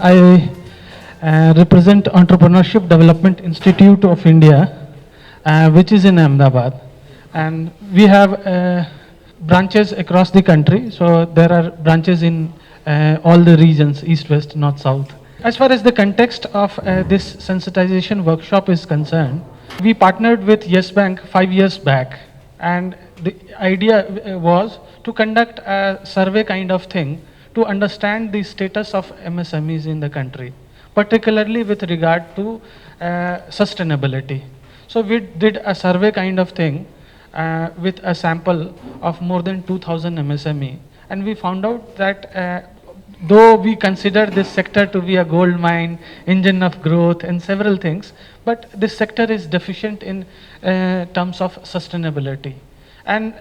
I represent Entrepreneurship Development Institute of India, which is in Ahmedabad. And we have branches across the country. So there are branches in all the regions, east, west, north, south. As far as the context of this sensitization workshop is concerned, we partnered with Yes Bank 5 years back. And the idea was to conduct a survey kind of thing to understand the status of MSMEs in the country, particularly with regard to sustainability. So we did a survey kind of thing with a sample of more than 2000 MSME, and we found out that though we consider this sector to be a gold mine, engine of growth and several things, but this sector is deficient in terms of sustainability. And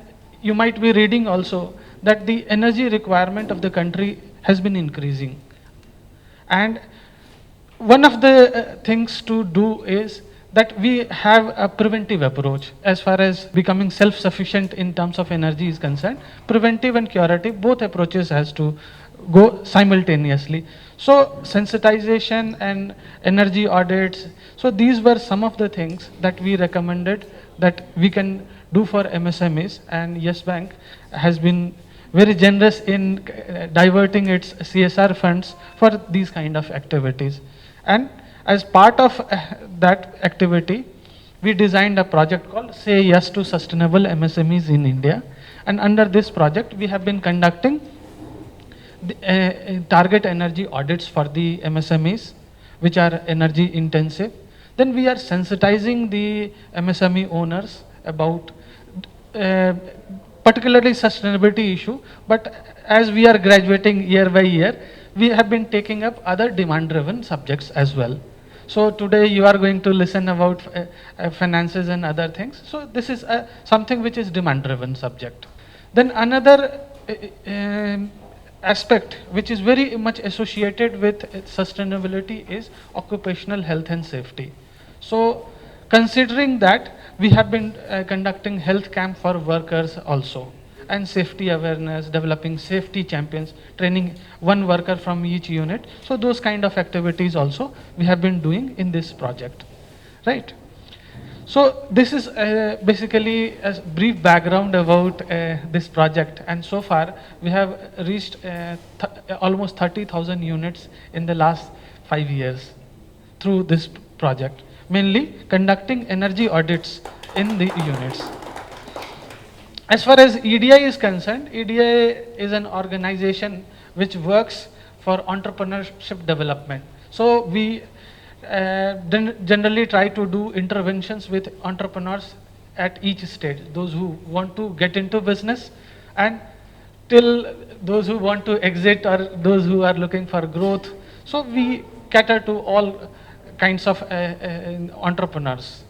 you might be reading also that the energy requirement of the country has been increasing. And one of the things to do is that we have a preventive approach as far as becoming self-sufficient in terms of energy is concerned. Preventive and curative, both approaches has to go simultaneously. So sensitization and energy audits, so these were some of the things that we recommended that we can do for MSMEs, and Yes Bank has been very generous in diverting its CSR funds for these kind of activities. And as part of that activity, we designed a project called Say Yes to Sustainable MSMEs in India. And under this project, we have been conducting the, target energy audits for the MSMEs, which are energy intensive. Then we are sensitizing the MSME owners about particularly sustainability issue, but as we are graduating year by year, we have been taking up other demand-driven subjects as well. So today you are going to listen about finances and other things. So this is something which is demand-driven subject. Then another aspect which is very much associated with sustainability is occupational health and safety. So considering that, we have been conducting health camp for workers also, and safety awareness, developing safety champions, training one worker from each unit. So those kind of activities also we have been doing in this project, right? So this is basically a brief background about this project, and so far we have reached almost 30,000 units in the last 5 years through this project, mainly conducting energy audits in the units. As far as EDI is concerned, EDI is an organization which works for entrepreneurship development. So we generally try to do interventions with entrepreneurs at each stage, those who want to get into business and till those who want to exit or those who are looking for growth. So we cater to all kinds of entrepreneurs.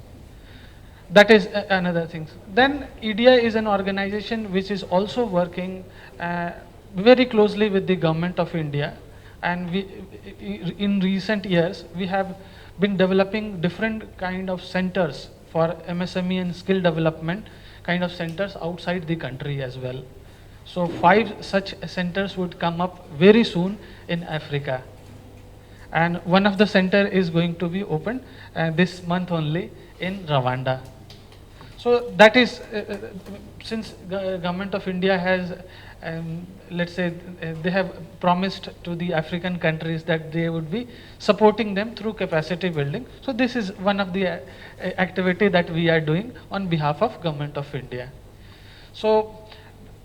That is another thing. Then EDI is an organization which is also working very closely with the government of India, and we, in recent years, we have been developing different kind of centers for MSME and skill development kind of centers outside the country as well. So 5 such centers would come up very soon in Africa. And one of the center is going to be opened this month only in Rwanda. So that is, since the government of India has, let's say, they have promised to the African countries that they would be supporting them through capacity building. So this is one of the activity that we are doing on behalf of government of India. So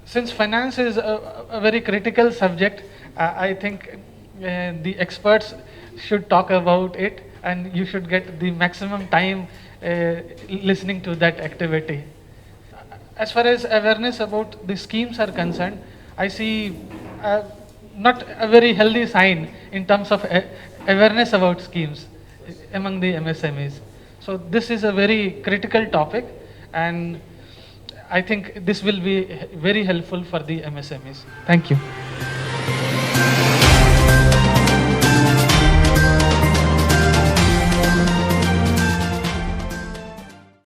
since finance is a very critical subject, I think the experts should talk about it, and you should get the maximum time listening to that activity. As far as awareness about the schemes are concerned, I see not a very healthy sign in terms of awareness about schemes among the MSMEs. So this is a very critical topic, and I think this will be very helpful for the MSMEs. Thank you.